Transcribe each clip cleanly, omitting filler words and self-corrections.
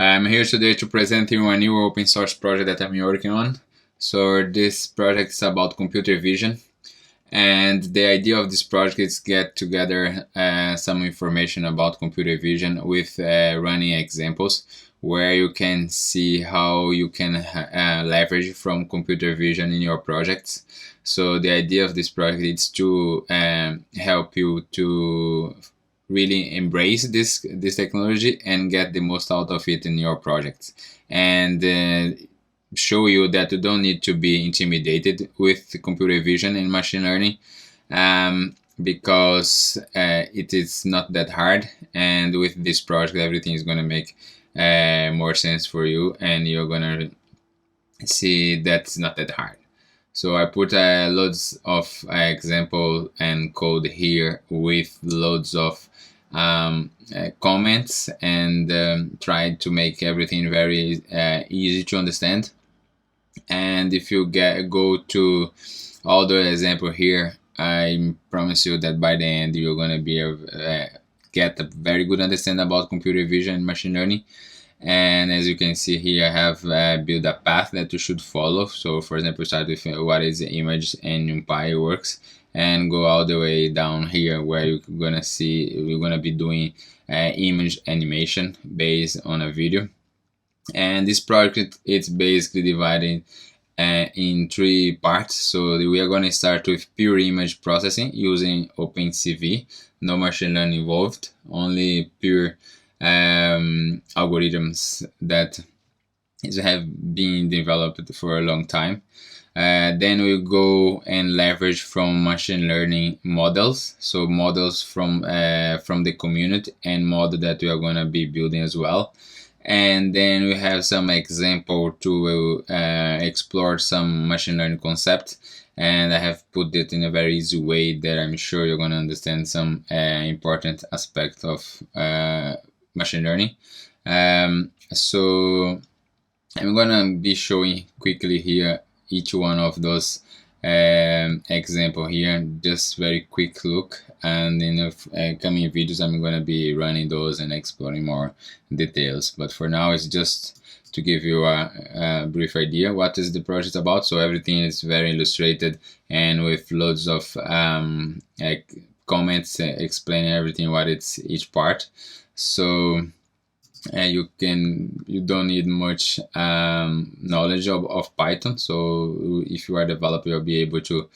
I'm here today to present you a new open source project that I'm working on. So this project is about computer vision, and the idea of this project is get together some information about computer vision with running examples where you can see how you can leverage from computer vision in your projects. So the idea of this project is to help you to really embrace this technology and get the most out of it in your projects, and show you that you don't need to be intimidated with computer vision and machine learning, because it is not that hard, and with this project everything is going to make more sense for you, and you're going to see that it's not that hard. So I put loads of example and code here with loads of comments, and tried to make everything very easy to understand. And if you go to all the example here, I promise you that by the end you're going to be get a very good understanding about computer vision and machine learning. And as you can see here, I have built a path that you should follow. So for example, start with what is the image and NumPy works, and go all the way down here where you're gonna see we're gonna be doing image animation based on a video. And this project it's basically divided in 3 parts. So we are going to start with pure image processing using OpenCV, no machine learning involved, only pure algorithms that have been developed for a long time. Then we go and leverage from machine learning models, so models from the community and model that we are going to be building as well. And then we have some example to explore some machine learning concept, and I have put it in a very easy way that I'm sure you're going to understand some important aspect of machine learning. So I'm going to be showing quickly here each one of those example here, just very quick look, and in the coming videos I'm going to be running those and exploring more details. But for now it's just to give you a brief idea what is the project about. So everything is very illustrated and with loads of comments explaining everything what it's each part. So you don't need much knowledge of Python. So if you are a developer, you'll be able to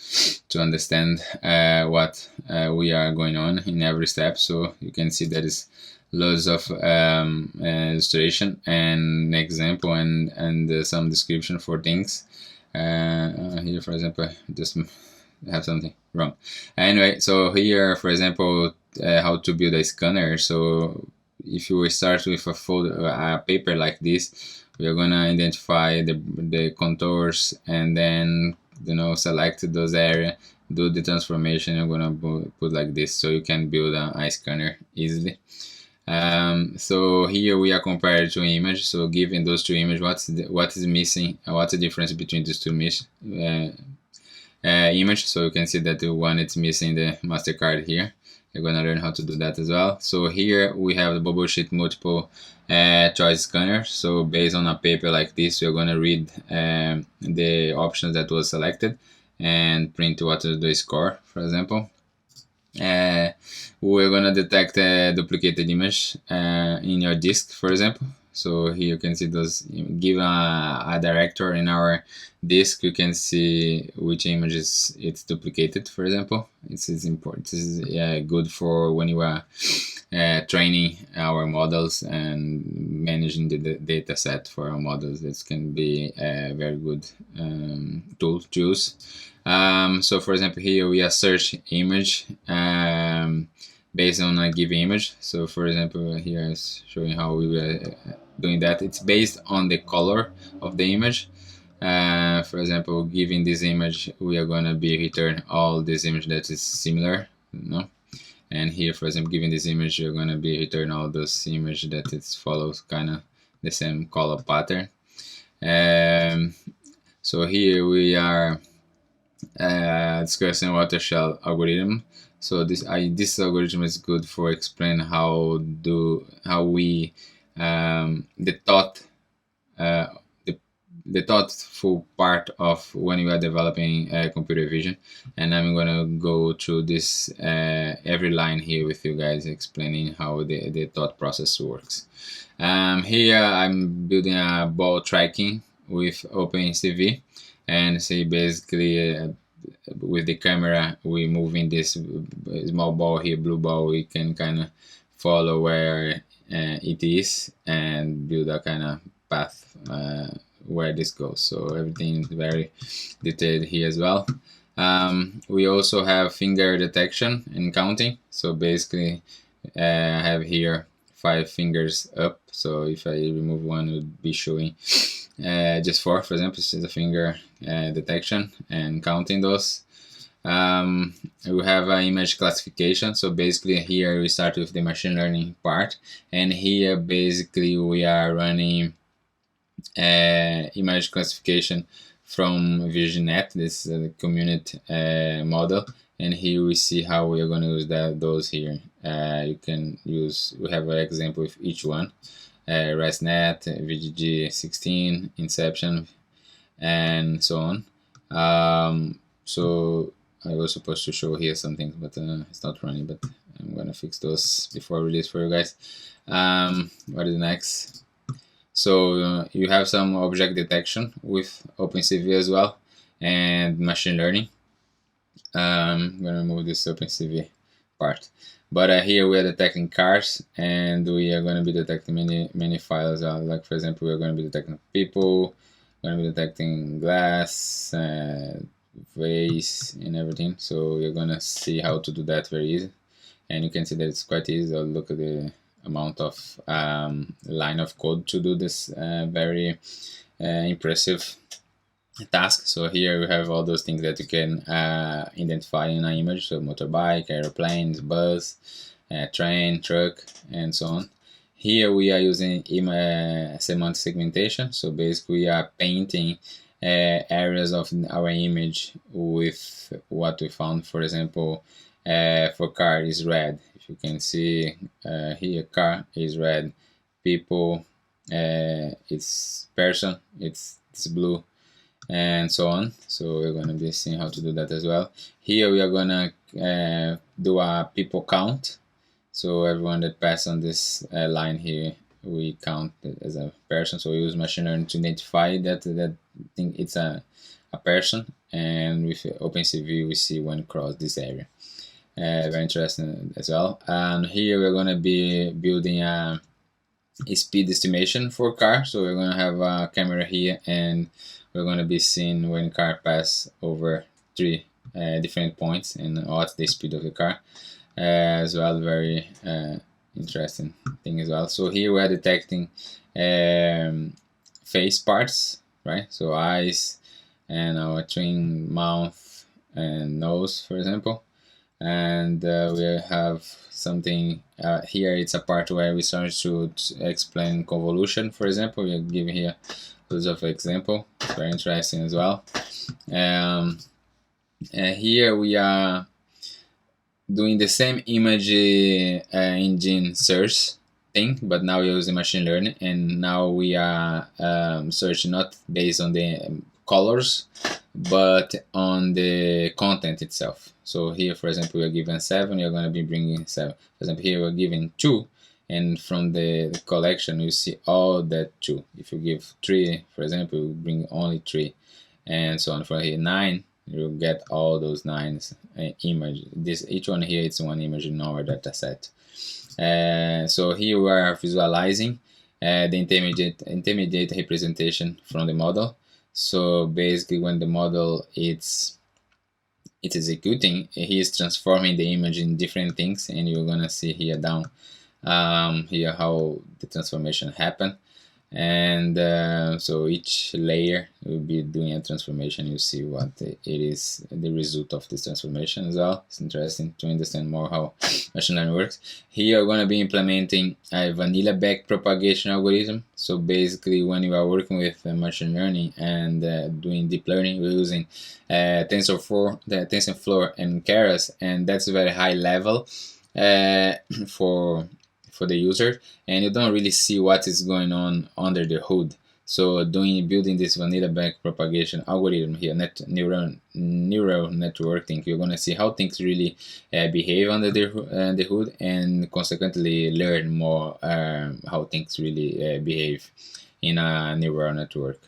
understand what we are going on in every step. So you can see there is loads of illustration and example and some description for things. Here, for example, just have something wrong. Anyway, so here, for example, how to build a scanner. So if you start with a paper like this, we are going to identify the contours, and then select those areas, do the transformation. I'm going to put like this, so you can build a scanner easily. So here we are compared to image. So given those 2 images, what is missing? What's the difference between these 2 images? So you can see that the one it's missing the MasterCard here. You're going to learn how to do that as well. So here we have the bubble sheet multiple choice scanner. So based on a paper like this, you're going to read the options that was selected and print what is the score, for example. We're going to detect a duplicated image in your disk, for example. So here you can see those. Given a director in our disk, you can see which images it's duplicated, for example. This is important. This is good for when you are training our models and managing the data set for our models. This can be a very good tool to use. So for example, here we are search image based on a given image. So for example, here is showing how we were doing that. It's based on the color of the image. For example, given this image, we are going to be return all this image that is similar, and here, for example, given this image, you're going to be return all those image that it follows kind of the same color pattern. So here we are discussing watershed algorithm. So this algorithm is good for explaining how we the thought, uh, the, the thoughtful part of when you are developing computer vision. And I'm gonna go through this every line here with you guys, explaining how the thought process works. Here I'm building a ball tracking with OpenCV, and see basically with the camera we moving this small ball here, blue ball, we can kind of follow where it is and build a kind of path where this goes. So everything is very detailed here as well. We also have finger detection and counting. So basically I have here 5 fingers up, so if I remove one, it would be showing just 4, for example. This is a finger detection and counting those. We have an image classification. So basically here we start with the machine learning part, and here basically we are running image classification from VisionNet. This is a community model, and here we see how we are going to use those here. You can use, we have an example with each one. ResNet, VGG16, Inception, and so on. So I was supposed to show here something, but it's not running, but I'm gonna fix those before I release for you guys. What is next? So you have some object detection with OpenCV as well, and machine learning. I'm gonna remove this OpenCV part. But here we are detecting cars, and we are going to be detecting many files. Like for example, we're going to be detecting people, we're going to be detecting glass, vase, and everything. So you're going to see how to do that very easy, and you can see that it's quite easy. I'll look at the amount of line of code to do this very impressive task. So here we have all those things that you can identify in an image. So motorbike, aeroplanes, bus, train, truck, and so on. Here we are using semantic segmentation. So basically we are painting areas of our image with what we found. For example, for car is red. If you can see here, car is red. People, it's person, it's blue, and so on. So we're going to be seeing how to do that as well. Here we are going to do a people count. So everyone that passed on this line here, we count it as a person. So we use machine learning to identify that thing, it's a person, and with OpenCV we see when cross this area. Very interesting as well. And here we're going to be building a speed estimation for car. So we're going to have a camera here, and we're going to be seeing when car pass over 3 different points and what's the speed of the car as well. Very interesting thing as well. So here we're detecting face parts, right? So eyes and our twin mouth and nose, for example. And we have something here. It's a part where we start to explain convolution. For example, we are giving here loads of example. It's very interesting as well. And here we are doing the same image engine search thing, but now we're using machine learning, and now we are searching not based on the colors but on the content itself. So here, for example, we're given 7, you're going to be bringing 7. For example, here we're given 2, and from the collection you see all that 2. If you give 3, for example, you bring only 3, and so on. For here 9, you get all those 9s image. Each one here, it's one image in our data set. So here we are visualizing the intermediate representation from the model. So basically when the model it's executing, he is transforming the image in different things, and you're gonna see here down here how the transformation happened. And so each layer will be doing a transformation. You see what it is, the result of this transformation as well. It's interesting to understand more how machine learning works. Here we're going to be implementing a vanilla back propagation algorithm. So basically when you are working with machine learning and doing deep learning, we're using TensorFlow and Keras, and that's a very high level for for the user, and you don't really see what is going on under the hood. So building this vanilla backpropagation algorithm here, neural network thing, you're gonna see how things really behave under the hood, and consequently learn more how things really behave in a neural network.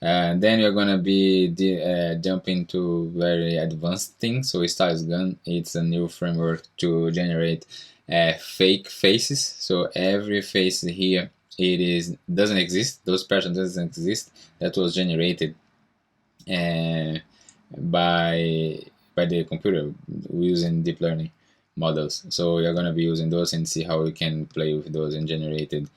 Then you're gonna be jumping to very advanced things. So StyleGAN, it's a new framework to generate fake faces. So every face here, doesn't exist. Those patterns doesn't exist. That was generated by the computer using deep learning models. So you're gonna be using those and see how we can play with those and generated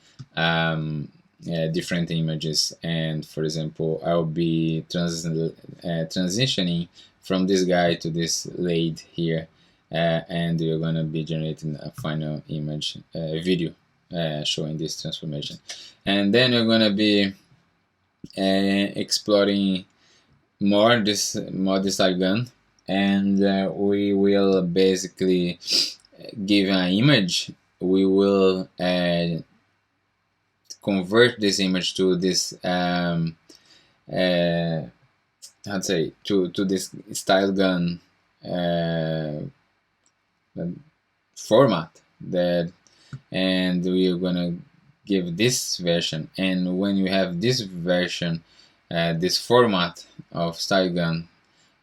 different images. And for example, I'll be transitioning from this guy to this lady here, and you're gonna be generating a final image video showing this transformation. And then you're gonna be exploring more this StyleGAN, and we will basically give an image. We will convert this image to this to this StyleGAN format and we are gonna give this version. And when you have this version, this format of StyleGAN,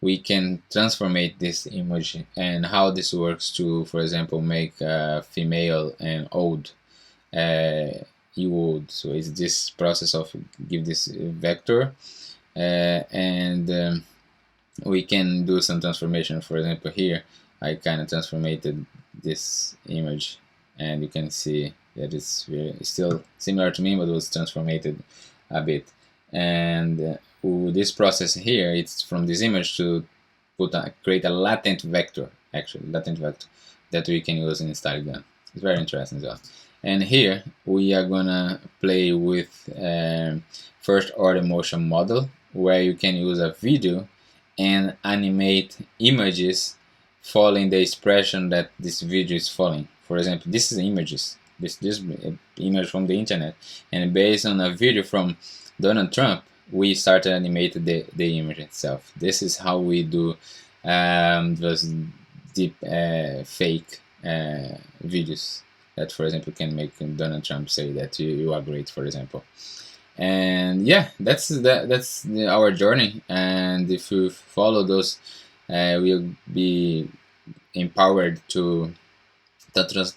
we can transformate this image. And how this works to, for example, make female and old you would. So it's this process of give this vector and we can do some transformation. For example, here I kind of transformed this image, and you can see that it's still similar to me, but it was transformed a bit. And this process here, it's from this image to create a latent vector, that we can use in StyleGAN. It's very interesting as well. And here we are gonna play with first order motion model, where you can use a video and animate images following the expression that this video is following. For example, this is images, this image from the internet, and based on a video from Donald Trump, we started animating the image itself. This is how we do those deep fake videos that, for example, can make Donald Trump say that you are great, for example. And yeah, that's our journey. And if you follow those, we'll be empowered to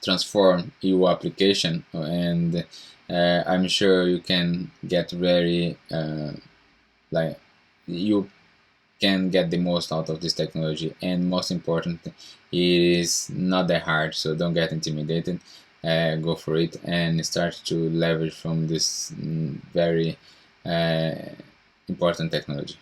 transform your application, and I'm sure you can get very you can get the most out of this technology. And most important, it is not that hard, so don't get intimidated. Go for it and start to leverage from this very important technology.